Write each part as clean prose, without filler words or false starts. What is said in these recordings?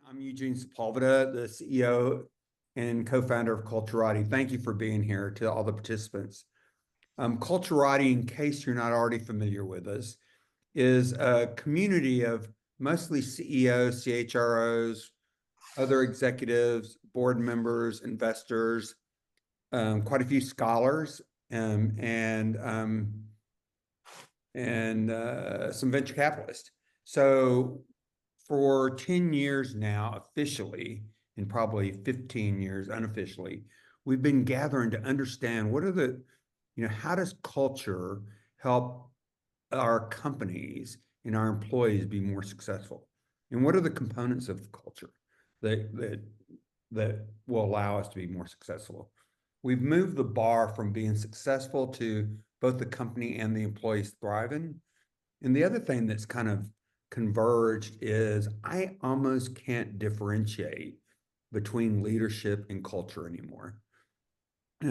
I'm Eugene Sepulveda, the CEO and co-founder of Culturati. Thank you for being here to all the participants. Culturati, in case you're not already familiar with us, is a community of mostly CEOs, CHROs, other executives, board members, investors, quite a few scholars, and some venture capitalists. So for 10 years now, officially, and probably 15 years unofficially, we've been gathering to understand how does culture help our companies and our employees be more successful? And what are the components of culture that will allow us to be more successful? We've moved the bar from being successful to both the company and the employees thriving. And the other thing that's kind of converged is I almost can't differentiate between leadership and culture anymore.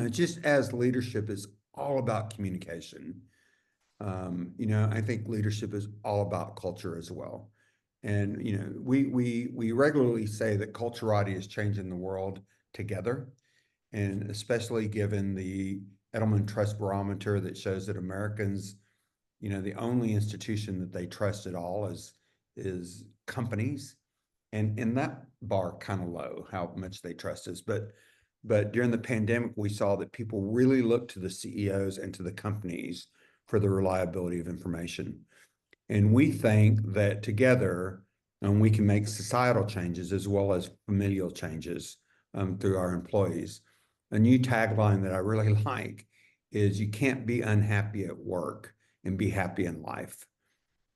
Just as leadership is all about communication, I think leadership is all about culture as well. And we regularly say that Culturati is changing the world together, and especially given the Edelman Trust Barometer that shows that Americans, the only institution that they trust at all is companies, and that bar kind of low, how much they trust us. But during the pandemic, we saw that people really looked to the CEOs and to the companies for the reliability of information. And we think that together, we can make societal changes as well as familial changes through our employees. A new tagline that I really like is you can't be unhappy at work and be happy in life.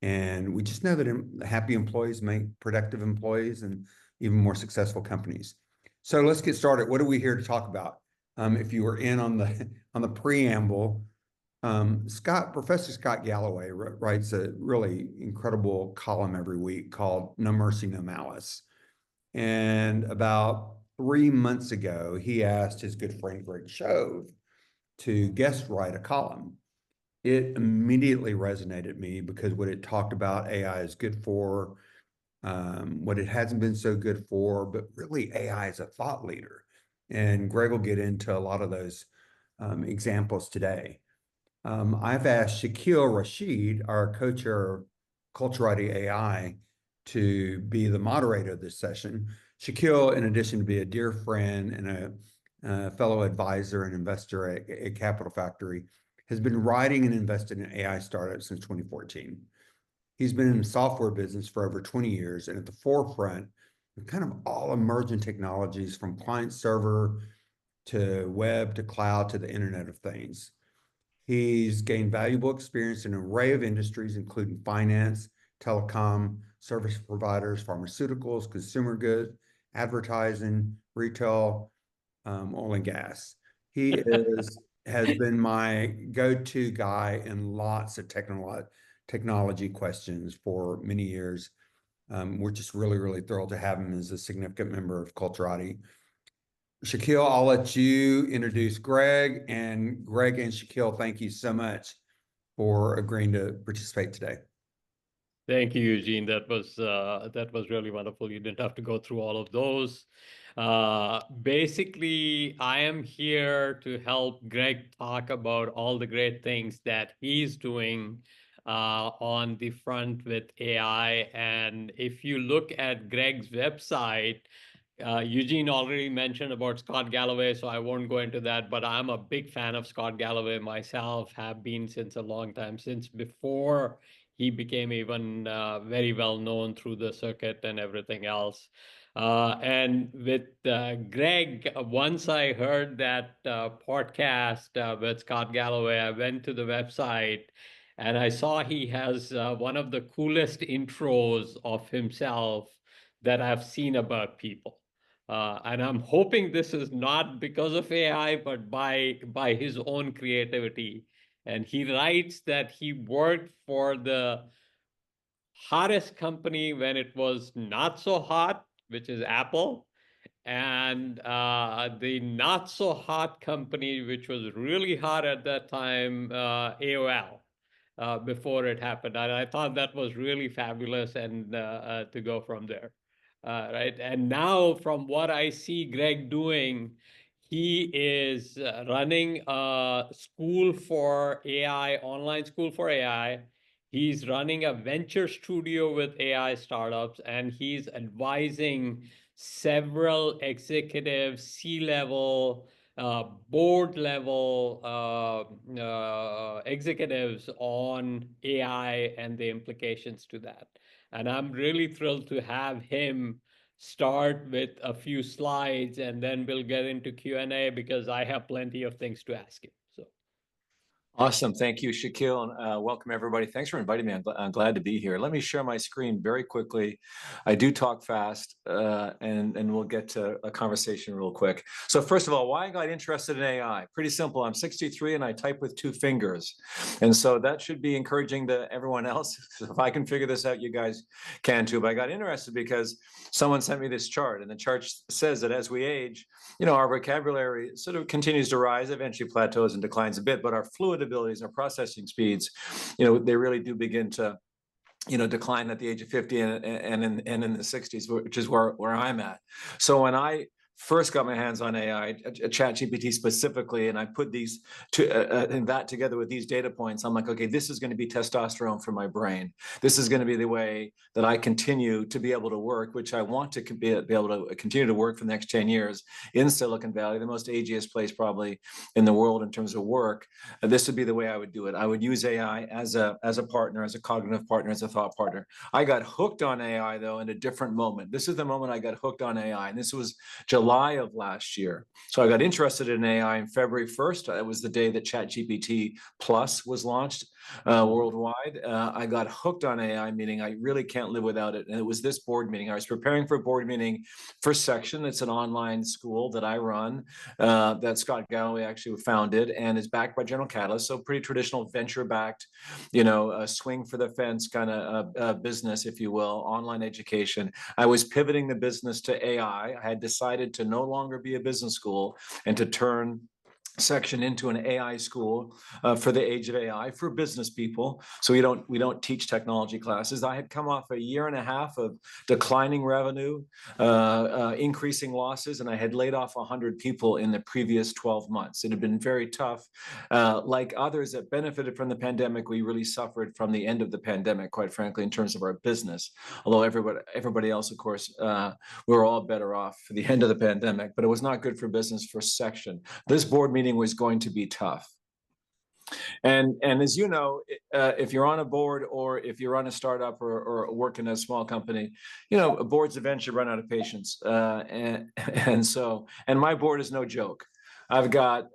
And we just know that happy employees make productive employees and even more successful companies. So let's get started. What are we here to talk about? If you were in on the preamble, Professor Scott Galloway writes a really incredible column every week called No Mercy, No Malice. And about 3 months ago, he asked his good friend Greg Shove to guest write a column. It immediately resonated with me because what it talked about AI is good for, what it hasn't been so good for, but really AI is a thought leader. And Greg will get into a lot of those examples today. I've asked Shakil Rashid, our co-chair of Culturati AI, to be the moderator of this session. Shakil, in addition to be a dear friend and a fellow advisor and investor at Capital Factory, has been writing and invested in AI startups since 2014. He's been in the software business for over 20 years and at the forefront of kind of all emerging technologies from client server to web to cloud to the Internet of Things. He's gained valuable experience in an array of industries, including finance, telecom, service providers, pharmaceuticals, consumer goods, advertising, retail, oil and gas. He has been my go-to guy in lots of technology questions for many years. We're just really, really thrilled to have him as a significant member of Culturati. Shakil, I'll let you introduce Greg, and Greg and Shakil, thank you so much for agreeing to participate today. Thank you, Eugene. That was really wonderful. You didn't have to go through all of those. Basically, I am here to help Greg talk about all the great things that he's doing on the front with AI. And if you look at Greg's website, Eugene already mentioned about Scott Galloway, so I won't go into that, but I'm a big fan of Scott Galloway myself, have been since a long time, since before he became even very well known through the circuit and everything else. And with Greg, once I heard that podcast with Scott Galloway, I went to the website and I saw he has one of the coolest intros of himself that I've seen about people. And I'm hoping this is not because of AI, but by his own creativity. And he writes that he worked for the hottest company when it was not so hot, which is Apple, and the not so hot company, which was really hot at that time, AOL. Before it happened. And I thought that was really fabulous and to go from there. right? And now, from what I see Greg doing, he is running a school for AI, online school for AI. He's running a venture studio with AI startups, and he's advising several executives, C-level, board level executives on AI and the implications to that. And I'm really thrilled to have him start with a few slides, and then we'll get into Q&A because I have plenty of things to ask him. So Awesome. Thank you, Shaquille, and welcome everybody. Thanks for inviting me. I'm glad to be here. Let me share my screen very quickly. I do talk fast, and we'll get to a conversation real quick. So first of all, why I got interested in AI? Pretty simple. I'm 63 and I type with 2 fingers. And so that should be encouraging to everyone else. If I can figure this out, you guys can too. But I got interested because someone sent me this chart, and the chart says that as we age, our vocabulary sort of continues to rise, eventually plateaus and declines a bit, but our fluid abilities, our processing speeds, they really do begin to decline at the age of 50 and in the 60s, which is where I'm at. So when I first got my hands on AI, ChatGPT specifically, and I put these and that together with these data points, I'm like, okay, this is going to be testosterone for my brain. This is going to be the way that I continue to be able to work, which I want to be able to continue to work for the next 10 years in Silicon Valley, the most agiest place probably in the world in terms of work. This would be the way I would do it. I would use AI as a partner, as a cognitive partner, as a thought partner. I got hooked on AI though in a different moment. This is the moment I got hooked on AI, and this was July of last year. So I got interested in AI on February 1st. It was the day that ChatGPT Plus was launched worldwide. I got hooked on AI, meaning I really can't live without it. And it was this board meeting. I was preparing for a board meeting for Section. It's an online school that I run, that Scott Galloway actually founded and is backed by General Catalyst. So pretty traditional venture-backed, swing for the fence kind of business, if you will, online education. I was pivoting the business to AI. I had decided to no longer be a business school and to turn Section into an AI school for the age of AI for business people. So we don't teach technology classes. I had come off a 1.5 years of declining revenue, increasing losses, and I had laid off 100 people in the previous 12 months. It had been very tough. Like others that benefited from the pandemic, we really suffered from the end of the pandemic, quite frankly, in terms of our business. Although everybody else, of course, we were all better off for the end of the pandemic, but it was not good for business for Section. This board meeting was going to be tough. And as you know, if you're on a board or if you run a startup or work in a small company, boards eventually run out of patience. And my board is no joke. I've got,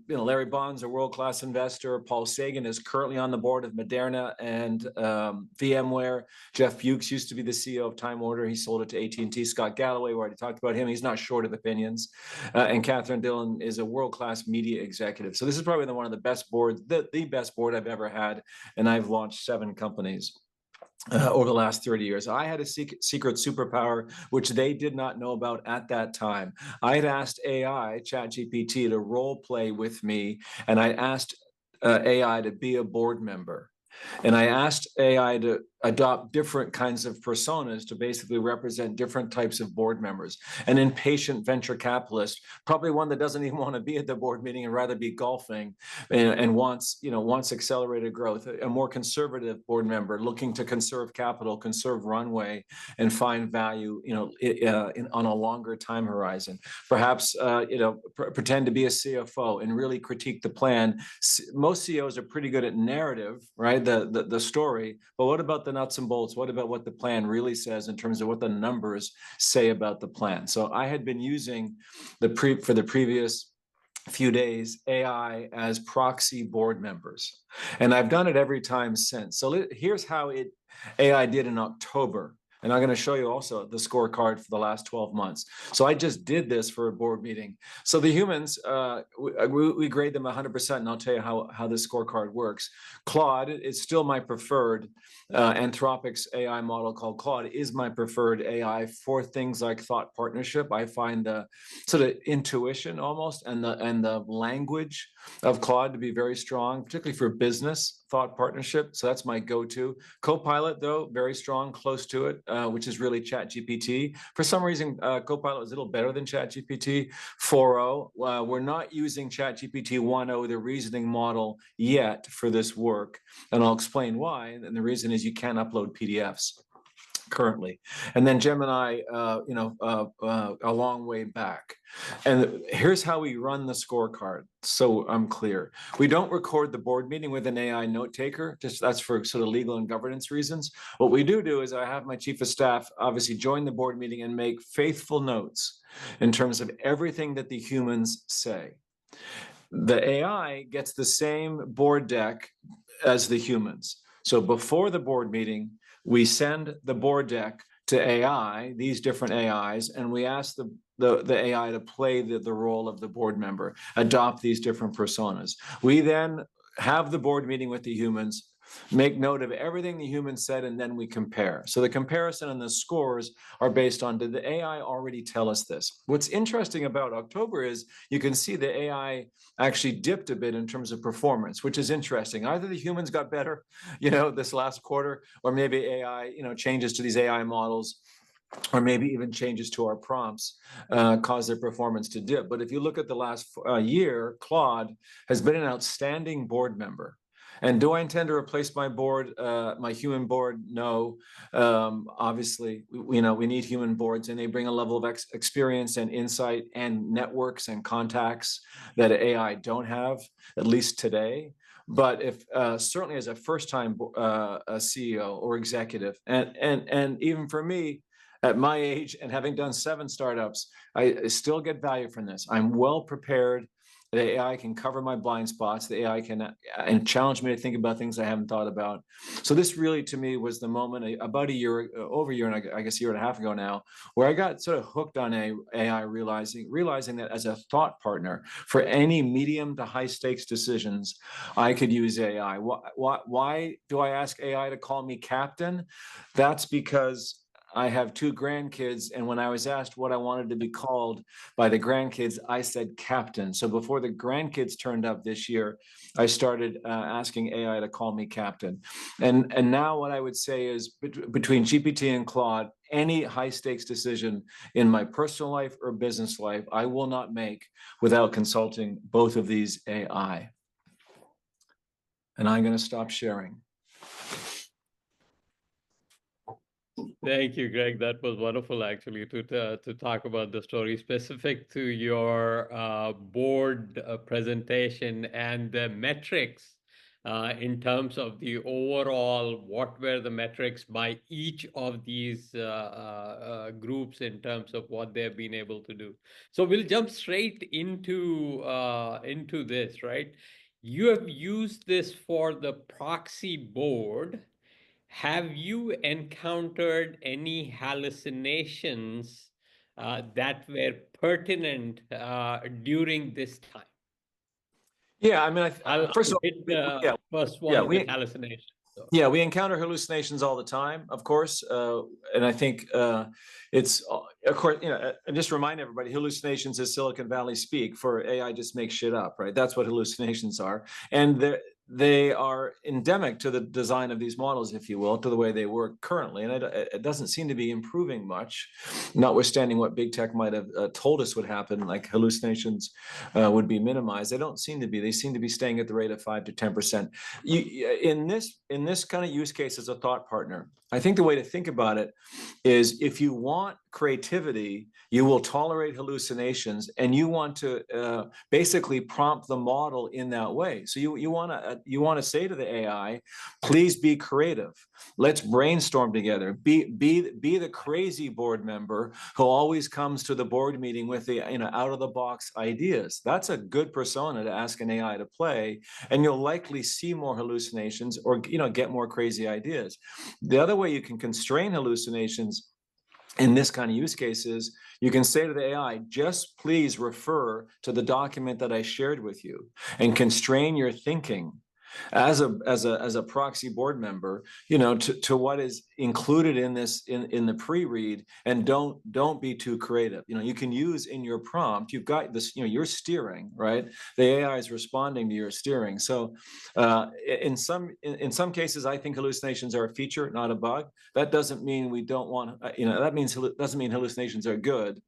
Larry Bond's a world-class investor. Paul Sagan is currently on the board of Moderna and VMware. Jeff Bukes used to be the CEO of Time Warner. He sold it to AT&T. Scott Galloway, we already talked about him. He's not short of opinions. And Catherine Dillon is a world-class media executive. So this is probably one of the best boards, the best board I've ever had. And I've launched 7 companies over the last 30 years. I had a secret superpower, which they did not know about at that time. I had asked AI, ChatGPT, to role play with me, and I asked AI to be a board member. And I asked AI to adopt different kinds of personas to basically represent different types of board members. An impatient venture capitalist, probably one that doesn't even want to be at the board meeting and rather be golfing and wants accelerated growth. A more conservative board member looking to conserve capital, conserve runway, and find value, on a longer time horizon. Perhaps, pretend to be a CFO and really critique the plan. Most CEOs are pretty good at narrative, right? The story, but what about the nuts and bolts? What about what the plan really says in terms of what the numbers say about the plan? So I had been using for the previous few days AI as proxy board members, and I've done it every time since. So here's how AI did in October. And I'm going to show you also the scorecard for the last 12 months. So I just did this for a board meeting. So the humans, we grade them 100%, and I'll tell you how this scorecard works. Claude is still my preferred. Anthropic's AI model called Claude is my preferred AI for things like thought partnership. I find the sort of intuition almost and the language of Claude to be very strong, particularly for business. thought partnership. So that's my go-to. Copilot, though, very strong, close to it, which is really ChatGPT. For some reason, Copilot is a little better than ChatGPT 4.0. We're not using ChatGPT 1.0, the reasoning model, yet for this work. And I'll explain why. And the reason is you can't upload PDFs currently. And then Gemini, a long way back. And here's how we run the scorecard. So I'm clear. We don't record the board meeting with an AI note taker. Just that's for sort of legal and governance reasons. What we do is I have my chief of staff obviously join the board meeting and make faithful notes in terms of everything that the humans say. The AI gets the same board deck as the humans. So before the board meeting, we send the board deck to AI, these different AIs, and we ask the AI to play the role of the board member, adopt these different personas. We then have the board meeting with the humans, make note of everything the humans said, and then we compare. So the comparison and the scores are based on, did the AI already tell us this? What's interesting about October is you can see the AI actually dipped a bit in terms of performance, which is interesting. Either the humans got better, this last quarter, or maybe AI, changes to these AI models, or maybe even changes to our prompts cause their performance to dip. But if you look at the last year, Claude has been an outstanding board member. And do I intend to replace my board, my human board? No. Obviously, we need human boards, and they bring a level of experience and insight and networks and contacts that AI don't have, at least today. But if certainly as a first-time CEO or executive, and even for me, at my age and having done 7 startups, I still get value from this. I'm well prepared. The AI can cover my blind spots. The AI can and challenge me to think about things I haven't thought about. So this really, to me, was the moment about over a year, and I guess a year and a half ago now, where I got sort of hooked on AI, realizing that as a thought partner for any medium to high stakes decisions, I could use AI. Why do I ask AI to call me captain? That's because I have 2 grandkids, and when I was asked what I wanted to be called by the grandkids, I said captain. So before the grandkids turned up this year, I started asking AI to call me captain. And now what I would say is between GPT and Claude, any high stakes decision in my personal life or business life, I will not make without consulting both of these AI. And I'm going to stop sharing. Thank you, Greg. That was wonderful, actually, to talk about the story specific to your board presentation and the metrics in terms of the overall, what were the metrics by each of these groups in terms of what they've been able to do. So we'll jump straight into this, right? You have used this for the proxy board. Have you encountered any hallucinations that were pertinent during this time? Yeah, I mean, I'll first of hit all, the first one with hallucinations. So. Yeah, we encounter hallucinations all the time, of course, and I think it's, of course, and just remind everybody, hallucinations is Silicon Valley speak for AI just makes shit up, right? That's what hallucinations are, and they are endemic to the design of these models, if you will, to the way they work currently, and it doesn't seem to be improving much, notwithstanding what big tech might have told us would happen, like hallucinations would be minimized. They don't seem to be. They seem to be staying at the rate of 5 to 10%. In this kind of use case as a thought partner, I think the way to think about it is if you want creativity, you will tolerate hallucinations, and you want to basically prompt the model in that way. So you want to say to the AI, please be creative. Let's brainstorm together. Be the crazy board member who always comes to the board meeting with the out of the box ideas. That's a good persona to ask an AI to play, and you'll likely see more hallucinations or get more crazy ideas. The other way you can constrain hallucinations in this kind of use cases, you can say to the AI, just please refer to the document that I shared with you and constrain your thinking as a proxy board member, to what is included in this in the pre-read, and don't be too creative. You can use in your prompt, you've got this, you're steering, right? The AI is responding to your steering. So in some cases, I think hallucinations are a feature, not a bug. That doesn't mean we don't want, doesn't mean hallucinations are good.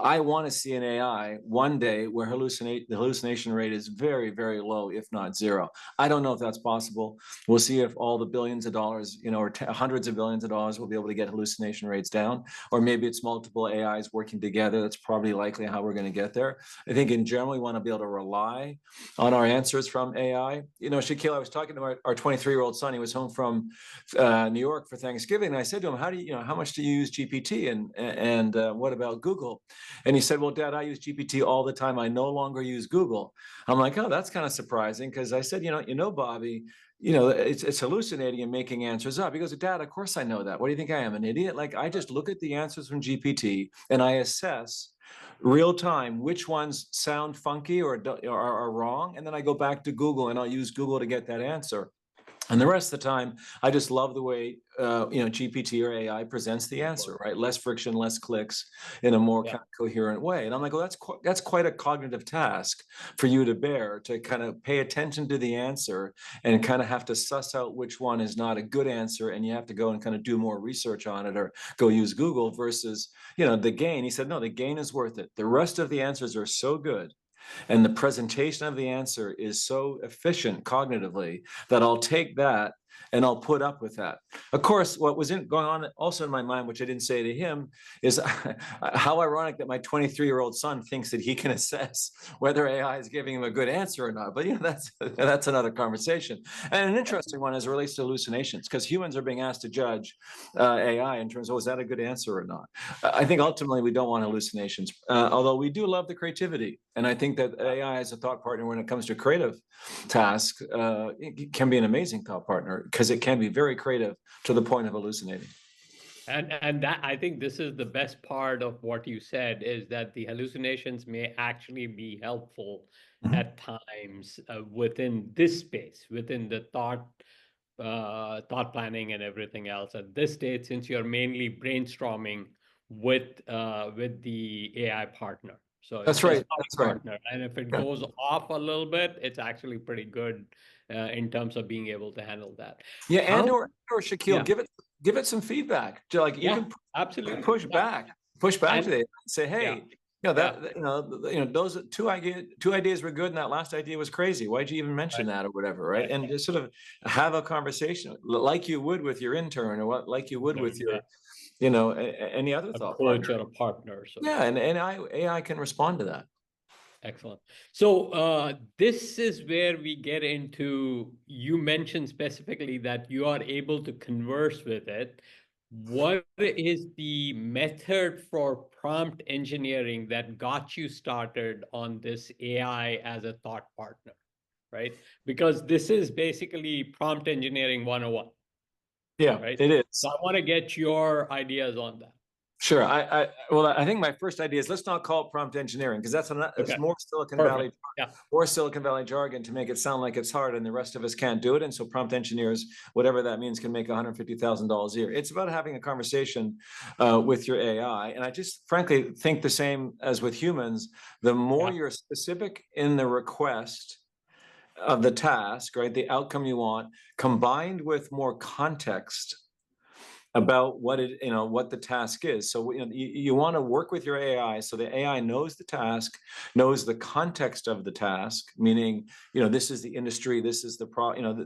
I want to see an AI one day where the hallucination rate is very, very low, if not zero. I don't know if that's possible. We'll see if all the billions of dollars, or hundreds of billions of dollars will be able to get hallucination rates down, or maybe it's multiple AIs working together. That's probably likely how we're going to get there. I think in general, we want to be able to rely on our answers from AI. Shaquille, I was talking to our 23-year-old son. He was home from New York for Thanksgiving, and I said to him, how much do you use GPT, and what about Google? And he said, well, Dad, I use GPT all the time. I no longer use Google. I'm like, oh, that's kind of surprising, because I said, Bobby, it's hallucinating and making answers up. He goes, Dad, of course I know that. What do you think I am, an idiot? Like, I just look at the answers from GPT and I assess real time which ones sound funky or are wrong. And then I go back to Google and I'll use Google to get that answer. And the rest of the time, I just love the way GPT or AI presents the answer, right? Less friction, less clicks, in a more kind of coherent way. And I'm like, well, that's quite a cognitive task for you to bear, to kind of pay attention to the answer and kind of have to suss out which one is not a good answer, and you have to go and kind of do more research on it or go use Google versus the gain. He said, no, the gain is worth it. The rest of the answers are so good, and the presentation of the answer is so efficient cognitively, that I'll take that and I'll put up with that. Of course, what was going on also in my mind, which I didn't say to him, is how ironic that my 23-year-old son thinks that he can assess whether AI is giving him a good answer or not. But that's another conversation. And an interesting one as it relates to hallucinations, because humans are being asked to judge AI in terms of, is that a good answer or not? I think ultimately we don't want hallucinations, although we do love the creativity. And I think that AI as a thought partner, when it comes to creative tasks, it can be an amazing thought partner, because it can be very creative to the point of hallucinating. And that, I think this is the best part of what you said, is that the hallucinations may actually be helpful at times within this space, within the thought planning and everything else. At this stage, since you're mainly brainstorming with the AI partner. So That's right. That's right. partner. And if it goes off a little bit, it's actually pretty good in terms of being able to handle that. Yeah, and or Shaquille, give it some feedback. Like, you can absolutely push back today and say, hey, those two ideas were good, and that last idea was crazy. Why'd you even mention that, or whatever, right? And just sort of have a conversation like you would with your intern, or like you would with your any other thought coach partner or a partner. So. Yeah, and AI can respond to that. Excellent. So this is where we get into, you mentioned specifically that you are able to converse with it. What is the method for prompt engineering that got you started on this AI as a thought partner, right? Because this is basically prompt engineering 101. Yeah, right? It is. So I want to get your ideas on that. Sure. I think my first idea is, let's not call it prompt engineering, because that's more Silicon Valley, or Silicon Valley jargon to make it sound like it's hard and the rest of us can't do it. And so prompt engineers, whatever that means, can make $150,000 a year. It's about having a conversation with your AI. And I just frankly think the same as with humans. The more you're specific in the request of the task, right, the outcome you want, combined with more context about what the task is. So you want to work with your AI so the AI knows the task, knows the context of the task, meaning this is the industry, this is the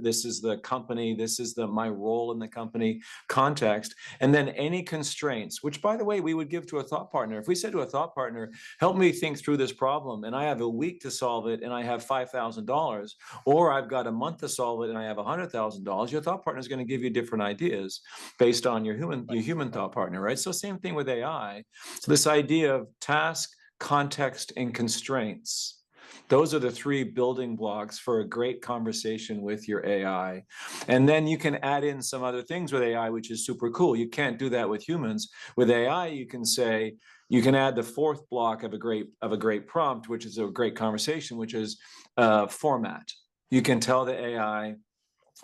this is the company, this is my role in the company context, and then any constraints, which by the way we would give to a thought partner. If we said to a thought partner, help me think through this problem, and I have a week to solve it, and I have $5,000, or I've got a month to solve it and I have $100,000, your thought partner is going to give you different ideas based on your human thought partner, right? So same thing with AI. So this idea of task, context, and constraints, those are the three building blocks for a great conversation with your AI. And then you can add in some other things with AI, which is super cool. You can't do that with humans. With AI, you can add the fourth block of a great prompt, which is a great conversation, which is format. You can tell the AI,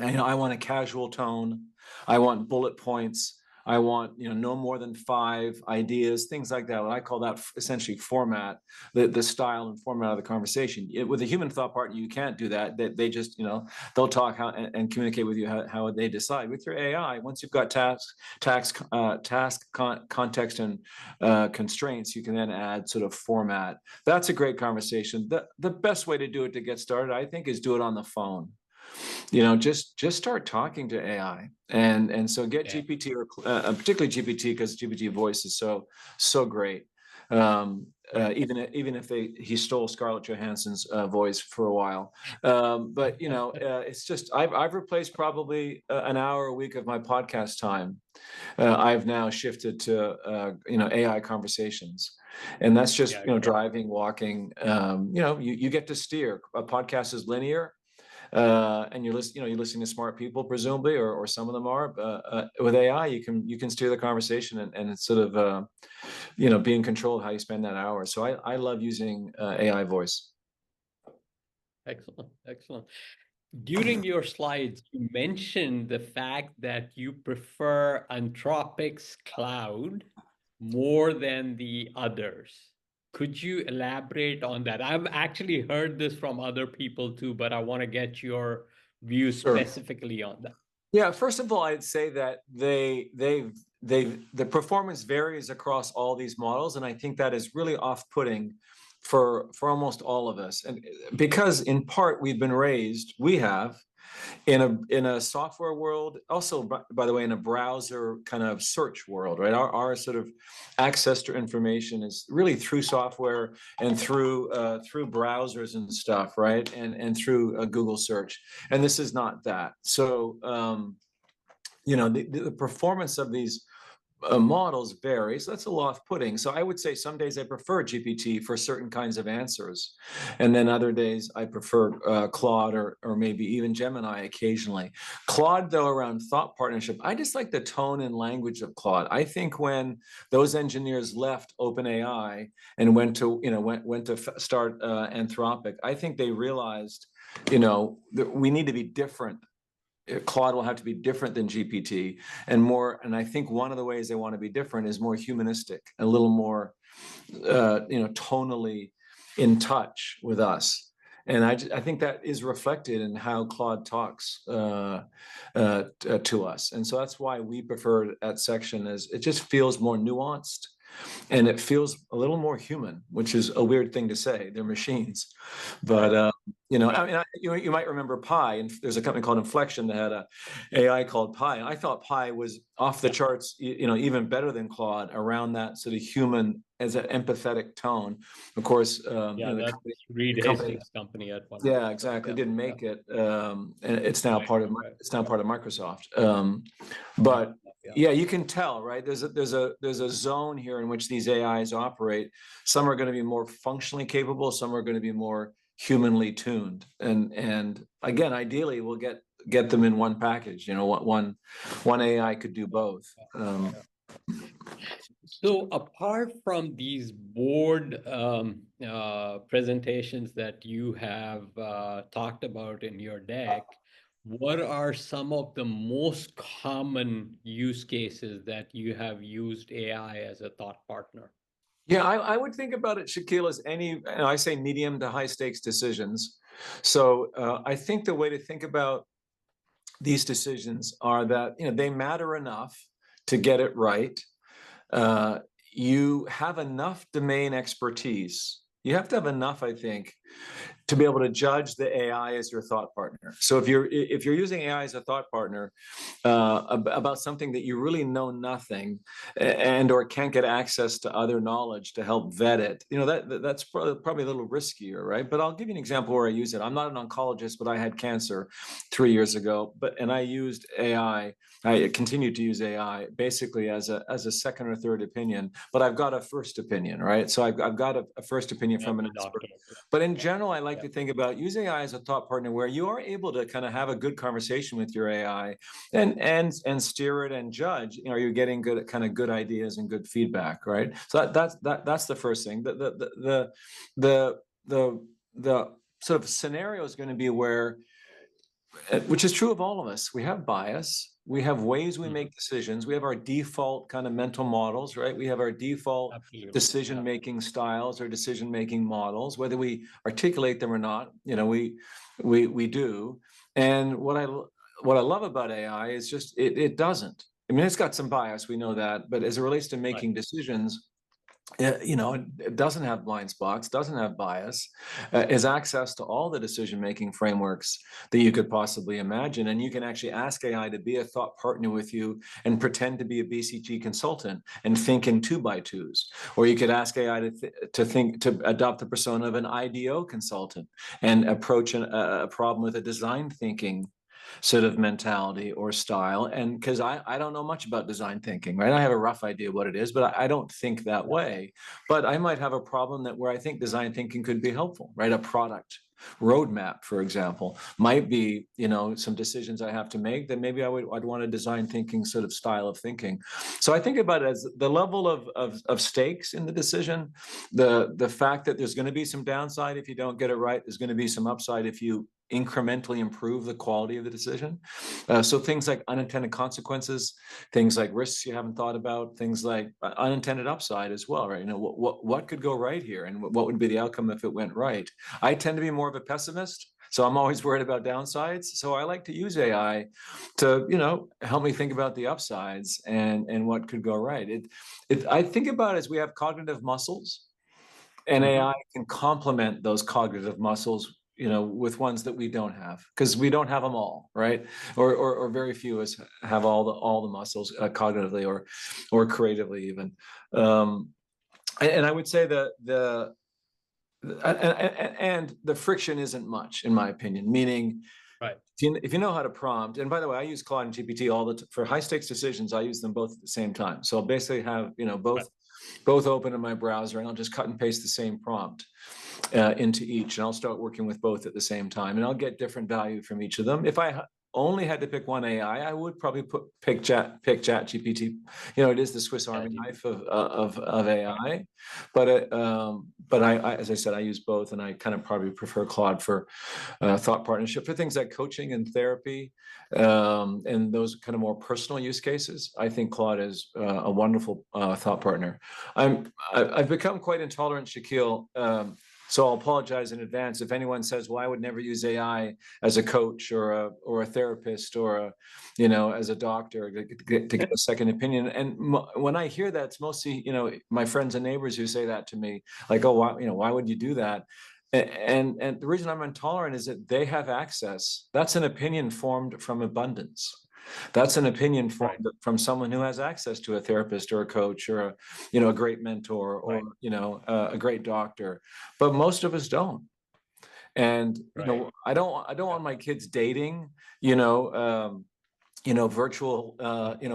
I want a casual tone. I want bullet points. I want, no more than 5 ideas, things like that. What I call that essentially format, the style and format of the conversation. With a human thought partner, you can't do that. They just, they'll talk and communicate with you how they decide. With your AI, once you've got context, and constraints, you can then add sort of format. That's a great conversation. The best way to do it to get started, I think, is do it on the phone. Just start talking to AI, and so get GPT, or particularly GPT, because GPT voice is so great. Even if he stole Scarlett Johansson's voice for a while, but it's just I've replaced probably an hour a week of my podcast time. I've now shifted to AI conversations. And that's just driving, walking. You get to steer. A podcast is linear. And you're listening to smart people, presumably, or some of them are. With AI, you can steer the conversation, and it's sort of be in control of how you spend that hour. So I love using AI voice. Excellent. During your slides, you mentioned the fact that you prefer Anthropic's cloud more than the others. Could you elaborate on that? I've actually heard this from other people too, but I want to get your view specifically on that. Yeah, first of all, I'd say that the performance varies across all these models, and I think that is really off-putting for almost all of us. And because in part we have in a software world, also by the way, in a browser kind of search world, right? Our sort of access to information is really through software and through browsers and stuff, right? And through Google search. And this is not that. So the performance of these models vary, so that's a little off-putting. So I would say some days I prefer GPT for certain kinds of answers, and then other days I prefer Claude or maybe even Gemini occasionally. Claude, though, around thought partnership, I just like the tone and language of Claude. I think when those engineers left OpenAI and went to start Anthropic, I think they realized, that we need to be different. Claude will have to be different than GPT and more. And I think one of the ways they want to be different is more humanistic, a little more, tonally in touch with us. And I think that is reflected in how Claude talks to us. And so that's why we prefer that section, as it just feels more nuanced. And it feels a little more human, which is a weird thing to say. They're machines, but you might remember Pi, and there's a company called Inflection that had a AI called Pi. I thought Pi was off the charts, even better than Claude around that sort of human, as an empathetic tone. Of course, that's Reed Hastings' company at one. Yeah, exactly. Didn't make it, and it's now part of Microsoft. But yeah, you can tell, right? There's a zone here in which these AIs operate. Some are going to be more functionally capable. Some are going to be more humanly tuned. And again, ideally, we'll get them in one package. One AI could do both. So apart from these board presentations that you have talked about in your deck, what are some of the most common use cases that you have used AI as a thought partner? Yeah, I would think about it, Shaquille, as I say medium to high stakes decisions. So I think the way to think about these decisions are that, they matter enough to get it right. You have enough domain expertise. You have to have enough, I think, to be able to judge the AI as your thought partner. So if you're using AI as a thought partner about something that you really know nothing and or can't get access to other knowledge to help vet it, that's probably a little riskier, right? But I'll give you an example where I use it. I'm not an oncologist, but I had cancer 3 years ago, and I used AI. I continued to use AI basically as a second or third opinion, but I've got a first opinion, right? So I've got a first opinion from an expert. But in general, I like to think about using AI as a thought partner where you are able to kind of have a good conversation with your AI and steer it and judge. Are you getting good ideas and good feedback, right? So that's the first thing. The sort of scenario is going to be where which is true of all of us. We have bias. We have ways we make decisions. We have our default kind of mental models, right? We have our default Absolutely. decision-making styles or decision-making models, whether we articulate them or not. We do. And what I love about AI is just it doesn't. I mean, it's got some bias, we know that, but as it relates to making decisions, it doesn't have blind spots, doesn't have bias, has access to all the decision-making frameworks that you could possibly imagine. And you can actually ask AI to be a thought partner with you and pretend to be a BCG consultant and think in 2x2s. Or you could ask AI to adopt the persona of an IDO consultant and approach a problem with a design thinking sort of mentality or style. And because I don't know much about design thinking, right? I have a rough idea what it is, but I don't think that way. But I might have a problem where I think design thinking could be helpful, right? A product roadmap, for example, might be, some decisions I have to make that maybe I'd want a design thinking sort of style of thinking. So I think about it as the level of stakes in the decision, the fact that there's going to be some downside if you don't get it right, there's going to be some upside if you incrementally improve the quality of the decision. So things like unintended consequences, things like risks you haven't thought about, things like unintended upside as well, right? What could go right here, and what would be the outcome if it went right? I tend to be more of a pessimist, so I'm always worried about downsides. So I like to use AI to, help me think about the upsides and what could go right. I think about it as we have cognitive muscles, and AI can complement those cognitive muscles, with ones that we don't have, because we don't have them all, right? Or very few of us have all the muscles cognitively or creatively even. And I would say that the friction isn't much, in my opinion, meaning, Right. if you know how to prompt, and by the way, I use Claude and GPT for high stakes decisions. I use them both at the same time. So I'll basically have, both open in my browser, and I'll just cut and paste the same prompt into each, and I'll start working with both at the same time, and I'll get different value from each of them. If I only had to pick one AI, I would probably pick Chat GPT. It is the Swiss Army knife of AI, but I, as I said, I use both, and I kind of probably prefer Claude for thought partnership for things like coaching and therapy, and those kind of more personal use cases. I think Claude is a wonderful thought partner. I've become quite intolerant, Shaquille. So I'll apologize in advance if anyone says, "Well, I would never use AI as a coach or a therapist or as a doctor to get a second opinion." And when I hear that, it's mostly my friends and neighbors who say that to me, like, "Oh, why would you do that?" And the reason I'm intolerant is that they have access. That's an opinion formed from abundance. That's an opinion from someone who has access to a therapist or a coach or a great mentor or a great doctor, but most of us don't. And I don't want my kids dating virtual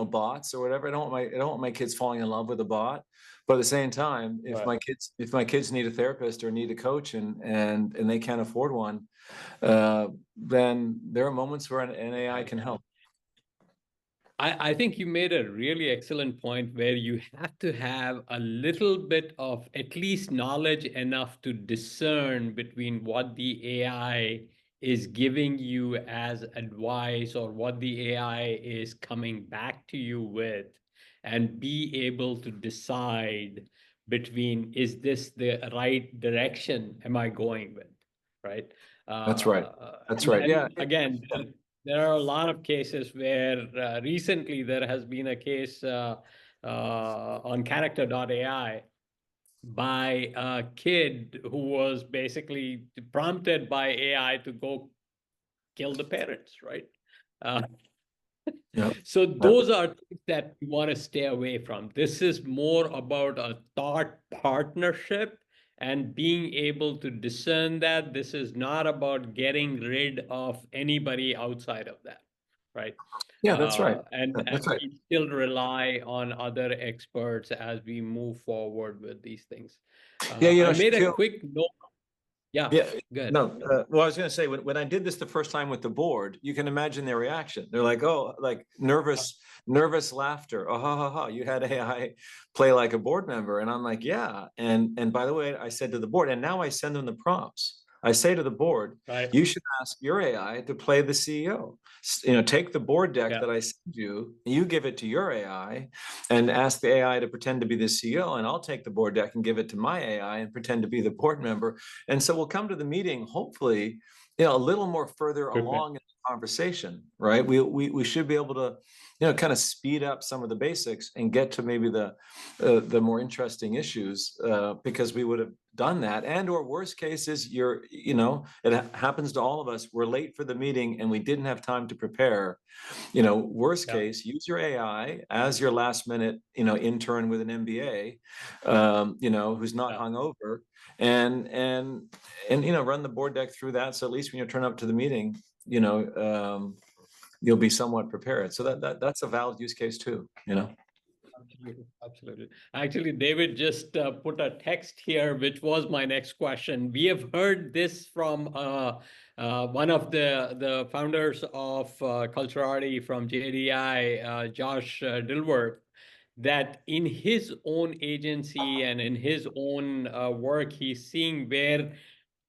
bots or whatever. I don't want my kids falling in love with a bot. But at the same time, if my kids need a therapist or need a coach and they can't afford one, then there are moments where an AI can help. I think you made a really excellent point where you have to have a little bit of at least knowledge enough to discern between what the AI is giving you as advice or what the AI is coming back to you with, and be able to decide between, is this the right direction am I going with, right? That's right. That's right. Yeah. Again, there are a lot of cases where recently there has been a case on character.ai by a kid who was basically prompted by AI to go kill the parents, right? So those are things that we want to stay away from. This is more about a thought partnership and being able to discern that this is not about getting rid of anybody outside of that, right? Yeah, that's right. And That's right. we still rely on other experts as we move forward with these things. Yeah, I made a quick note. Yeah, good. No, well, I was going to say, when I did this the first time with the board, you can imagine their reaction. They're like, "Oh, like nervous laughter. Oh, ha, ha, ha. You had AI play like a board member." And I'm like, "Yeah." And by the way, I said to the board, and now I send them the prompts. I say to the board, Right. you should ask your AI to play the CEO. Take the board deck Yeah. that I send you, you give it to your AI and ask the AI to pretend to be the CEO, and I'll take the board deck and give it to my AI and pretend to be the board member. And so we'll come to the meeting, hopefully, a little more further along in the conversation, right? We should be able to, kind of speed up some of the basics and get to maybe the more interesting issues, because we would have done that. And or worst case is it happens to all of us. We're late for the meeting and we didn't have time to prepare. Worst Yeah. case, use your AI as your last minute, intern with an MBA, who's not Yeah. hungover, and run the board deck through that. So at least when you turn up to the meeting, you'll be somewhat prepared. So that's a valid use case too. Absolutely, absolutely. Actually, David just put a text here, which was my next question. We have heard this from one of the founders of Culturati from JDI, Josh Dilworth, that in his own agency and in his own work, he's seeing where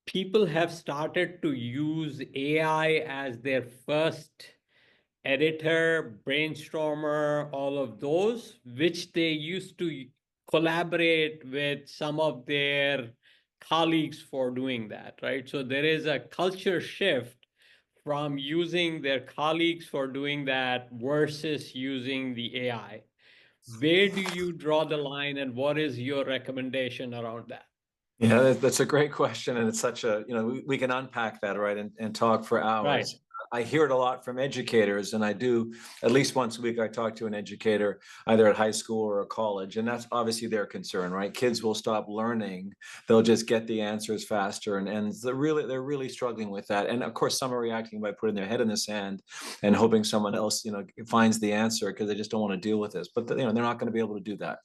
people have started to use AI as their first editor, brainstormer, all of those, which they used to collaborate with some of their colleagues for doing that, right? So there is a culture shift from using their colleagues for doing that versus using the AI. Where do you draw the line and what is your recommendation around that? Yeah, that's a great question. And it's such a, we can unpack that, right, and talk for Right. hours. I hear it a lot from educators, and I do at least once a week. I talk to an educator either at high school or a college, and that's obviously their concern, right? Kids will stop learning; they'll just get the answers faster, and they're really struggling with that. And of course, some are reacting by putting their head in the sand and hoping someone else, finds the answer because they just don't want to deal with this. But they're not going to be able to do that.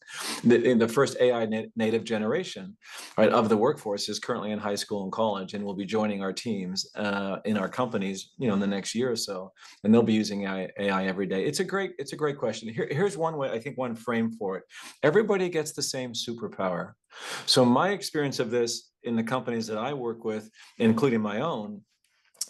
In the first AI native generation, right, of the workforce is currently in high school and college, and will be joining our teams in our companies, in the next year or so, and they'll be using AI every day. It's a great question. Here's one way, I think, one frame for it. Everybody gets the same superpower. So my experience of this in the companies that I work with, including my own,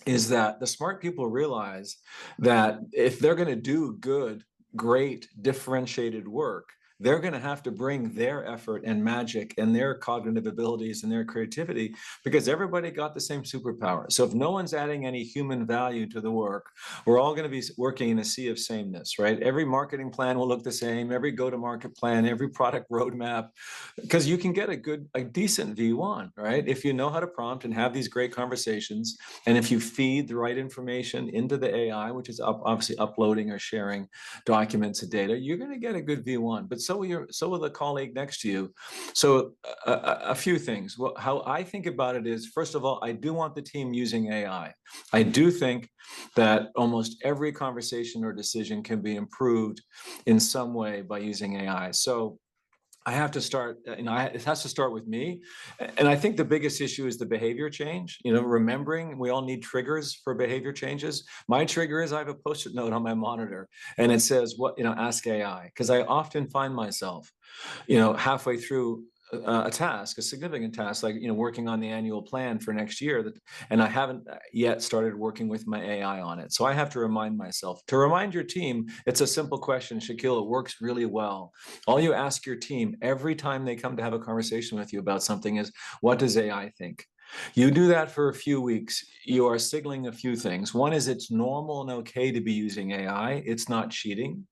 is that the smart people realize that if they're going to do good, great, differentiated work, they're going to have to bring their effort and magic and their cognitive abilities and their creativity, because everybody got the same superpower. So if no one's adding any human value to the work, we're all going to be working in a sea of sameness, right? Every marketing plan will look the same, every go-to-market plan, every product roadmap, because you can get a decent V1, right? If you know how to prompt and have these great conversations, and if you feed the right information into the AI, which is obviously uploading or sharing documents and data, you're going to get a good V1. But so will the colleague next to you. So a few things. Well, how I think about it is, first of all, I do want the team using AI. I do think that almost every conversation or decision can be improved in some way by using AI. So I have to start, it has to start with me. And I think the biggest issue is the behavior change. Remembering we all need triggers for behavior changes. My trigger is I have a Post-it note on my monitor, and it says, ask AI. Because I often find myself, halfway through a task, a significant task, like, working on the annual plan for next year, and I haven't yet started working with my AI on it. So I have to remind myself. To remind your team, it's a simple question, Shaquille. It works really well. All you ask your team every time they come to have a conversation with you about something is, what does AI think? You do that for a few weeks, you are signaling a few things. One is it's normal and okay to be using AI. It's not cheating.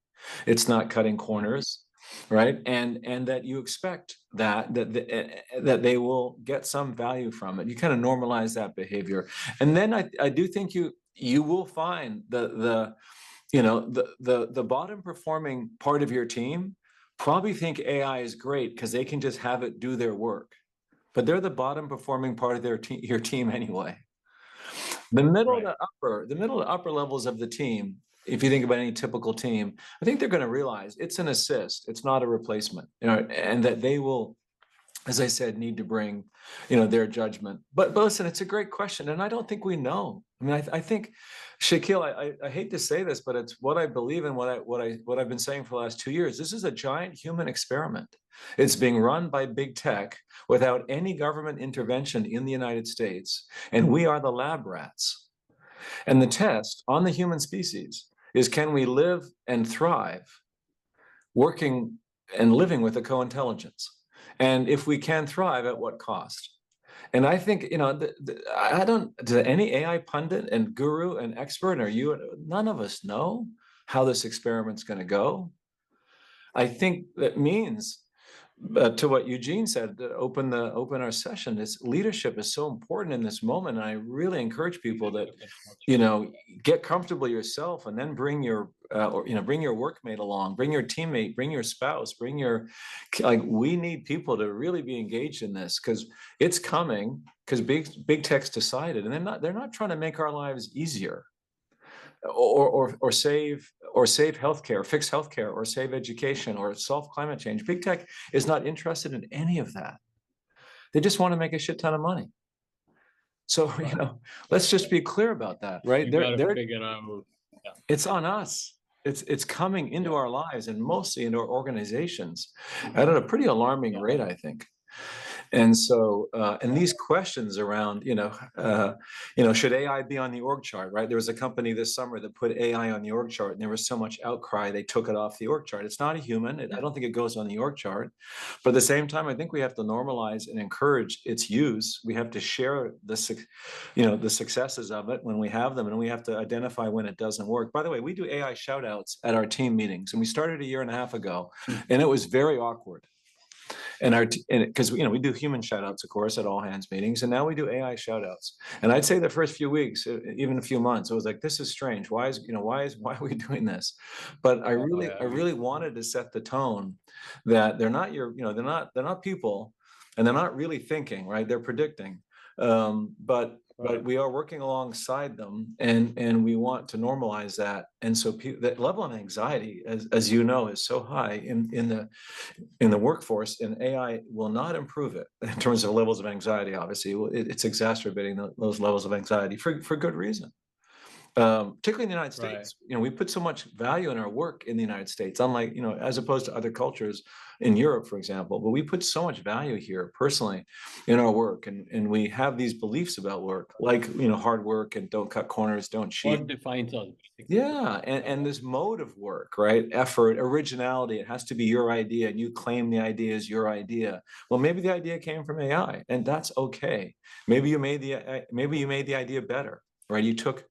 It's not cutting corners, right? And that you expect that they will get some value from it. You kind of normalize that behavior. And then I do think you will find the bottom performing part of your team probably think AI is great because they can just have it do their work. But they're the bottom performing part of your team anyway. The middle to upper levels of the team, if you think about any typical team, I think they're going to realize it's an assist, it's not a replacement, and that they will as I said, need to bring, their judgment. But listen, it's a great question, and I don't think we know. I mean, I think, Shaquille, I hate to say this, but it's what I believe in, what I've been saying for the last 2 years. This is a giant human experiment. It's being run by big tech without any government intervention in the United States, and we are the lab rats. And the test on the human species is, can we live and thrive working and living with a co-intelligence? And if we can thrive, at what cost? And I think, I don't, does any AI pundit and guru and expert, or you, none of us know how this experiment's going to go. I think that means, to what Eugene said, to open our session, is leadership is so important in this moment. And I really encourage people that, get comfortable yourself, and then bring your, bring your workmate along, bring your teammate, bring your spouse, bring your, we need people to really be engaged in this, because it's coming, because big tech's decided, and they're not trying to make our lives easier, or save healthcare, fix healthcare, or save education, or solve climate change. Big tech is not interested in any of that. They just want to make a shit ton of money. So, let's just be clear about that, right? They're figure out. Yeah. It's on us. It's coming into our lives, and mostly into our organizations at a pretty alarming rate, I think. And so, and these questions around, should AI be on the org chart, right? There was a company this summer that put AI on the org chart, and there was so much outcry, they took it off the org chart. It's not a human. I don't think it goes on the org chart. But at the same time, I think we have to normalize and encourage its use. We have to share the successes of it when we have them, and we have to identify when it doesn't work. By the way, we do AI shout outs at our team meetings, and we started 1.5 years ago, and it was very awkward. And because we do human shout outs, of course, at all hands meetings, and now we do AI shout outs. And I'd say the first few weeks, even a few months, I was like, this is strange. Why are we doing this? But I really wanted to set the tone that they're not they're not people, and they're not really thinking, right? They're predicting. But we are working alongside them, and we want to normalize that. And so that level of anxiety, as you know, is so high in the workforce, and AI will not improve it in terms of levels of anxiety. Obviously, it's exacerbating those levels of anxiety for good reason. Particularly in the United States, we put so much value in our work in the United States, unlike, as opposed to other cultures in Europe, for example. But we put so much value here personally in our work, and we have these beliefs about work, like, hard work and don't cut corners, don't cheat. What defines us? Yeah, and this mode of work, right? Effort, originality. It has to be your idea, and you claim the idea is your idea. Well, maybe the idea came from AI, and that's okay. Maybe you made the idea better, right? You took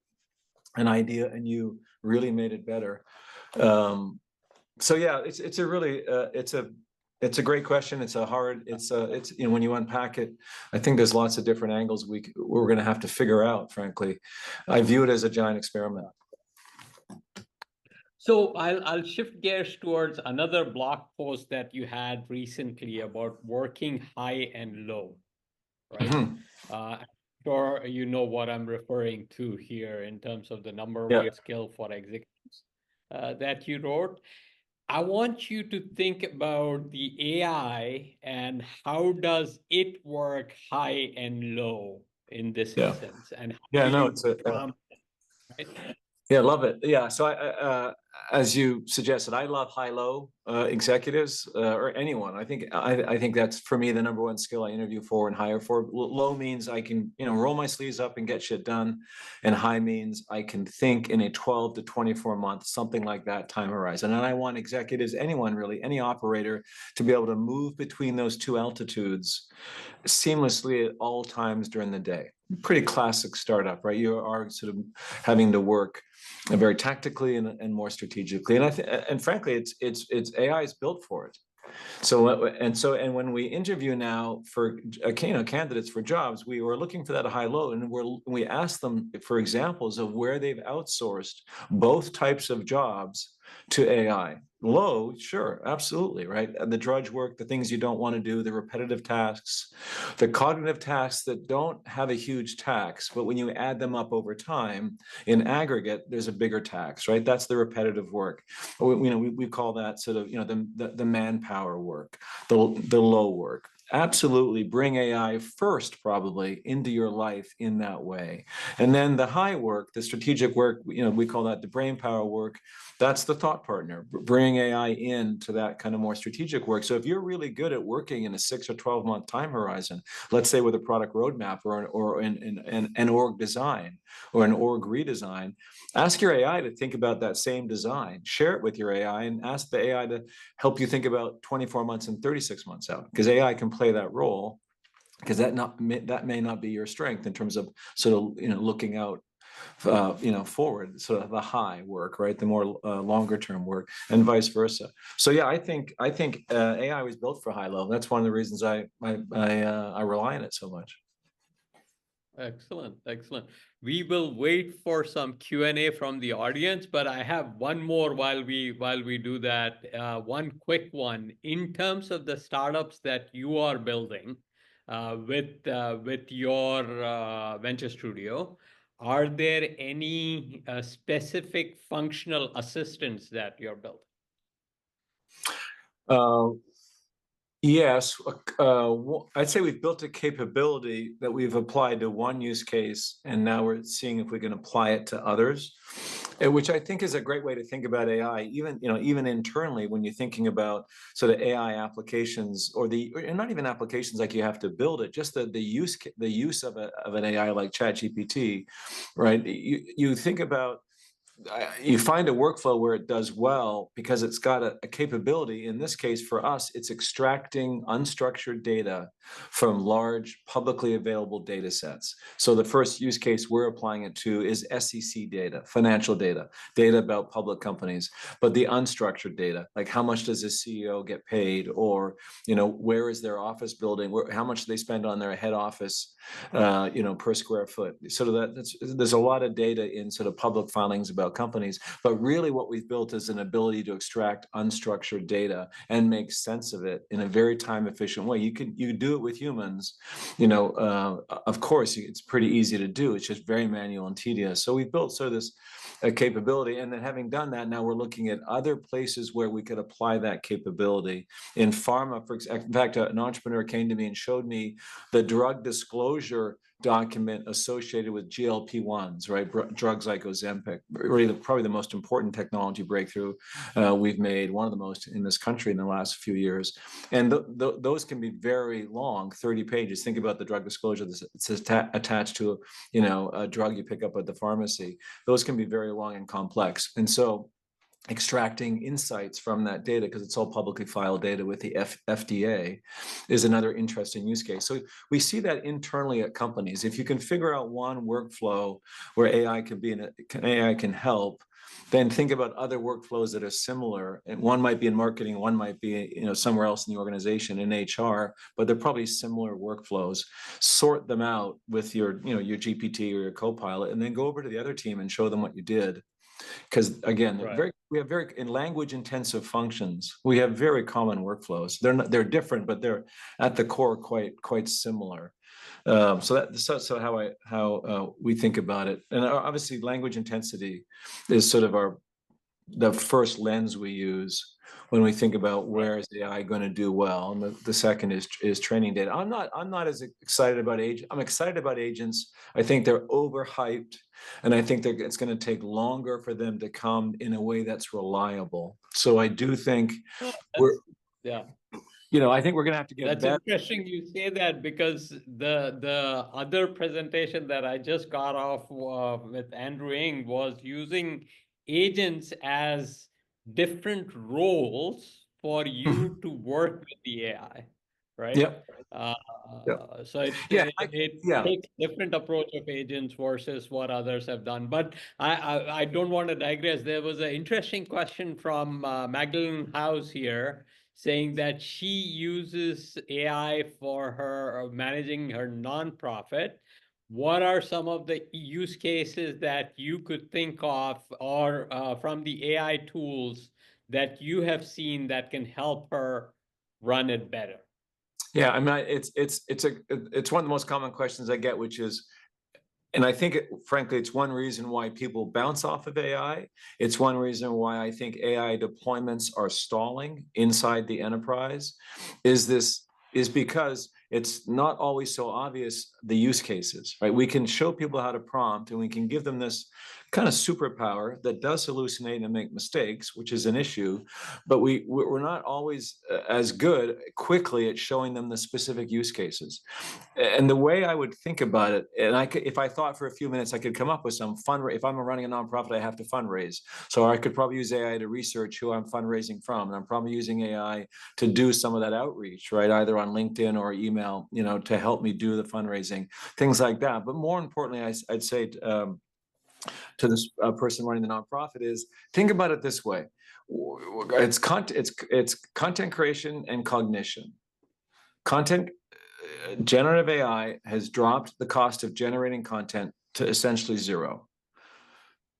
an idea and you really made it better. So yeah, it's a really it's a great question. It's when you unpack it, I think there's lots of different angles we're going to have to figure out. Frankly, I view it as a giant experiment. So I'll shift gears towards another blog post that you had recently about working high and low, right? Mm-hmm. Sure, you know what I'm referring to here in terms of the number one skill for executives that you wrote. I want you to think about the AI and how does it work high and low in this instance, and how do you prompt it, right? Yeah, love it. Yeah, so as you suggested, I love high-low executives or anyone. I think that's, for me, the number one skill I interview for and hire for. Low means I can roll my sleeves up and get shit done, and high means I can think in a 12 to 24 month, something like that, time horizon. And I want executives, anyone really, any operator, to be able to move between those two altitudes seamlessly at all times during the day. Pretty classic startup, right? You are sort of having to work very tactically and more strategically. And frankly, it's AI is built for it. So when we interview now for candidates for jobs, we were looking for that high-low, and we asked them for examples of where they've outsourced both types of jobs to AI. Low, sure, absolutely, right? The drudge work, the things you don't want to do, the repetitive tasks, the cognitive tasks that don't have a huge tax, but when you add them up over time, in aggregate, there's a bigger tax, right? That's the repetitive work. We call that sort of, the manpower work, the low work. absolutely bring AI first, probably into your life in that way. And then the high work, the strategic work, we call that the brain power work. That's the thought partner, bring AI into that kind of more strategic work. So if you're really good at working in a 6 or 12-month time horizon, let's say with a product roadmap or an org design or an org redesign, ask your AI to think about that same design, share it with your AI, and ask the AI to help you think about 24 months and 36 months out, because AI can play that role, because that may not be your strength in terms of sort of looking out forward, sort of the high work, right, the more longer term work, and vice versa. So yeah, I think AI was built for high level. That's one of the reasons I rely on it so much. Excellent, excellent. We will wait for some Q&A from the audience, but I have one more while we do that. One quick one. In terms of the startups that you are building with your venture studio, are there any specific functional assistants that you're building? Yes, I'd say we've built a capability that we've applied to one use case, and now we're seeing if we can apply it to others, which I think is a great way to think about AI. Even internally, when you're thinking about sort of AI applications, or not even applications like you have to build it, just the use of an AI like ChatGPT, right? You think about. You find a workflow where it does well because it's got a capability. In this case, for us, it's extracting unstructured data from large publicly available data sets. So the first use case we're applying it to is SEC data, financial data about public companies, but the unstructured data, like how much does a CEO get paid, or where is their office building, how much do they spend on their head office, per square foot. Sort of there's a lot of data in sort of public filings about companies, but really what we've built is an ability to extract unstructured data and make sense of it in a very time efficient way. You do it with humans, of course it's pretty easy to do. It's just very manual and tedious. So we've built sort of this capability, and then having done that, now we're looking at other places where we could apply that capability. In pharma, in fact, an entrepreneur came to me and showed me the drug disclosure document associated with GLP-1s, right? Drugs like Ozempic, really probably the most important technology breakthrough we've made, one of the most in this country in the last few years. And those can be very long, 30 pages. Think about the drug disclosure that's attached to a drug you pick up at the pharmacy. Those can be very long and complex. And so extracting insights from that data, because it's all publicly filed data with the FDA, is another interesting use case. So we see that internally at companies. If you can figure out one workflow where AI can help, then think about other workflows that are similar. And one might be in marketing, one might be somewhere else in the organization, in HR, but they're probably similar workflows. Sort them out with your GPT or your Copilot, and then go over to the other team and show them what you did. Because again, Right. we have very in language intensive functions, we have very common workflows. They're different, but they're at the core quite similar. So that's how we think about it. And obviously, language intensity is sort of the first lens we use when we think about where is AI going to do well, and the second is training data. I'm not as excited about agents. I'm excited about agents. I think they're overhyped, and I think that it's going to take longer for them to come in a way that's reliable. So I do think Yeah. I think we're going to have to get That's better. interesting you say that, because the other presentation that I just got off with Andrew Ng was using agents as different roles for you to work with the AI, right? Yep. Uh, Yep. so Yeah. it Yeah. takes different approach of agents versus what others have done. But I don't want to digress. There was an interesting question from Magdalene House here, saying that she uses AI for her managing her nonprofit. What are some of the use cases that you could think of, or from the AI tools that you have seen that can help her run it better? Yeah, I mean, it's one of the most common questions I get, which is, and I think, frankly, it's one reason why people bounce off of AI. It's one reason why I think AI deployments are stalling inside the enterprise. Is this, is because it's not always so obvious the use cases, right? We can show people how to prompt, and we can give them this kind of superpower that does hallucinate and make mistakes, which is an issue, but we're not always as good quickly at showing them the specific use cases. And the way I would think about it, and if I thought for a few minutes, I could come up with some if I'm running a nonprofit, I have to fundraise. So I could probably use AI to research who I'm fundraising from. And I'm probably using AI to do some of that outreach, right? Either on LinkedIn or email, to help me do the fundraising, things like that. But more importantly, I'd say to this person running the nonprofit is, think about it this way. It's content creation and cognition. Generative AI has dropped the cost of generating content to essentially zero.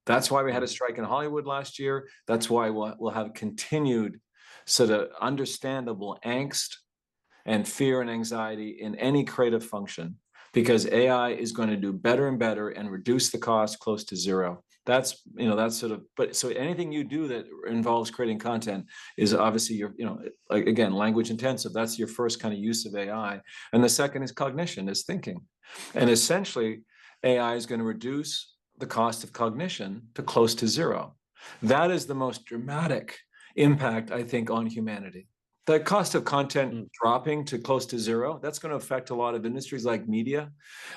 That's why we had a strike in Hollywood last year. That's why we'll have continued sort of understandable angst and fear and anxiety in any creative function, because AI is going to do better and better and reduce the cost close to zero. That's sort of, but so anything you do that involves creating content is obviously your, like, again, language intensive. That's your first kind of use of AI. And the second is cognition, is thinking. And essentially, AI is going to reduce the cost of cognition to close to zero. That is the most dramatic impact, I think, on humanity. The cost of content dropping to close to zero, that's going to affect a lot of industries like media,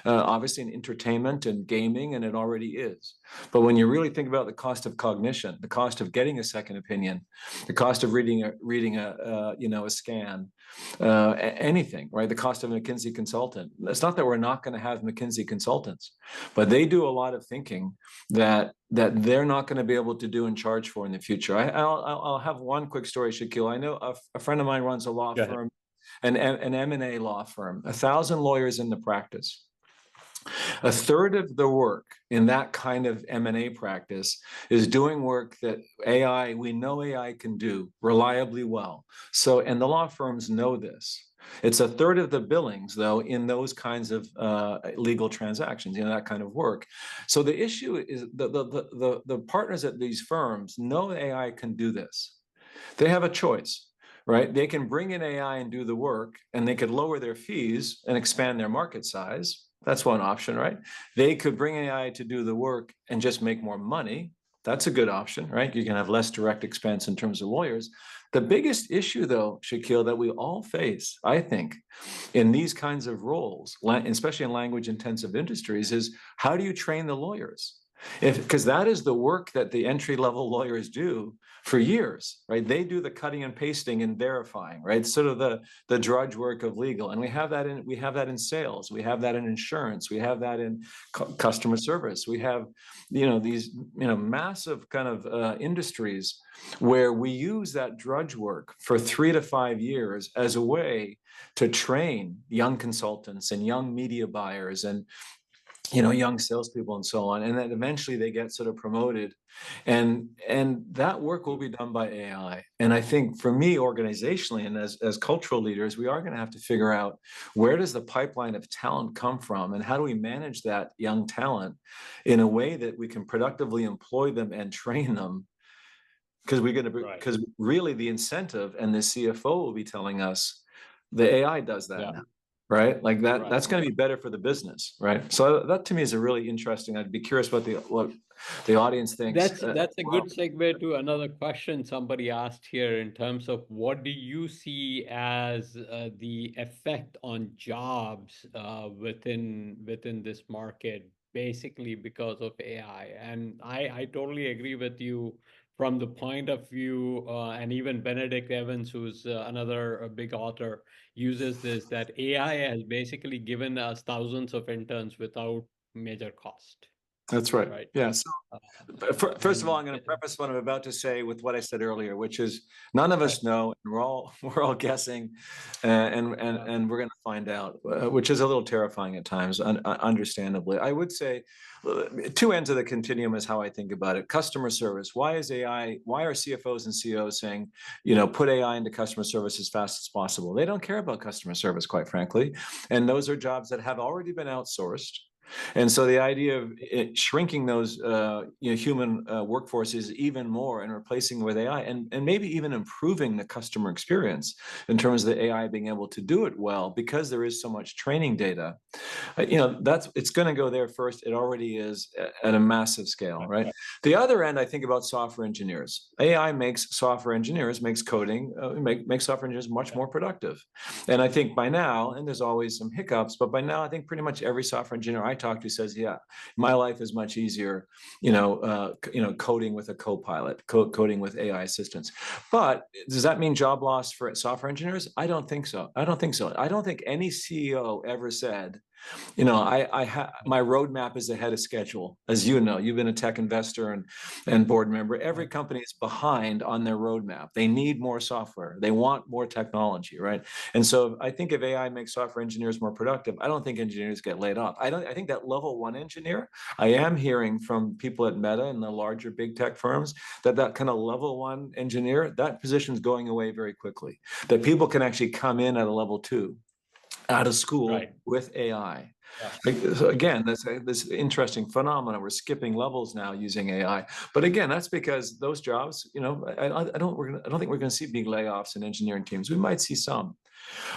obviously in entertainment and gaming, and it already is. But when you really think about the cost of cognition, the cost of getting a second opinion, the cost of reading a scan, anything, right? The cost of a McKinsey consultant. It's not that we're not going to have McKinsey consultants, but they do a lot of thinking that they're not going to be able to do and charge for in the future. I'll have one quick story, Shaquille. I know a friend of mine runs a law firm, an M&A law firm, 1,000 lawyers in the practice. A third of the work in that kind of M&A practice is doing work that we know AI can do reliably well. So, and the law firms know this. It's a third of the billings, though, in those kinds of legal transactions, that kind of work. So the issue is the partners at these firms know AI can do this. They have a choice, right? They can bring in AI and do the work, and they could lower their fees and expand their market size. That's one option, right? They could bring AI to do the work and just make more money. That's a good option, right? You can have less direct expense in terms of lawyers. The biggest issue, though, Shaquille, that we all face, I think, in these kinds of roles, especially in language-intensive industries, is how do you train the lawyers? Because that is the work that the entry-level lawyers do for years, right? They do the cutting and pasting and verifying, right? Sort of the drudge work of legal, and we have that in sales, we have that in insurance, we have that in customer service, we have these massive kind of industries where we use that drudge work for 3 to 5 years as a way to train young consultants and young media buyers and young salespeople and so on, and then eventually they get sort of promoted, and that work will be done by AI. And I think for me, organizationally and as cultural leaders, we are going to have to figure out, where does the pipeline of talent come from, and how do we manage that young talent in a way that we can productively employ them and train them? Because because really the incentive, and the CFO will be telling us, the AI does that now. Right? Like that's going to be better for the business, right? So that to me is a really interesting. I'd be curious what the audience thinks. That's a good segue to another question somebody asked here, in terms of what do you see as the effect on jobs within this market, basically because of AI. And I totally agree with you from the point of view, and even Benedict Evans, who's another big author, uses this, that AI has basically given us thousands of interns without major cost. That's right. Yeah. So first of all, I'm going to preface what I'm about to say with what I said earlier, which is none of us know, and we're all guessing, and we're going to find out, which is a little terrifying at times, understandably. I would say two ends of the continuum is how I think about it. Customer service. Why are CFOs and CEOs saying, put AI into customer service as fast as possible? They don't care about customer service, quite frankly. And those are jobs that have already been outsourced. And so the idea of shrinking those human workforces even more and replacing with AI, and maybe even improving the customer experience in terms of the AI being able to do it well, because there is so much training data. It's going to go there first. It already is at a massive scale, right? The other end, I think about software engineers. AI makes software engineers, makes coding, makes software engineers much more productive. And I think by now, and there's always some hiccups, but by now I think pretty much every software engineer I talk to says, yeah, my life is much easier, coding with a co-pilot, coding with AI assistants. But does that mean job loss for software engineers? I don't think so. I don't think so. I don't think any CEO ever said, my roadmap is ahead of schedule. As you know, you've been a tech investor and board member. Every company is behind on their roadmap. They need more software. They want more technology, right? And so I think if AI makes software engineers more productive, I don't think engineers get laid off. I think that level one engineer, I am hearing from people at Meta and the larger big tech firms that kind of level one engineer, that position is going away very quickly. That people can actually come in at a level two out of school with AI. So again, that's this interesting phenomenon. We're skipping levels now using AI, but again, that's because those jobs, I don't think we're going to see big layoffs in engineering teams. We might see some.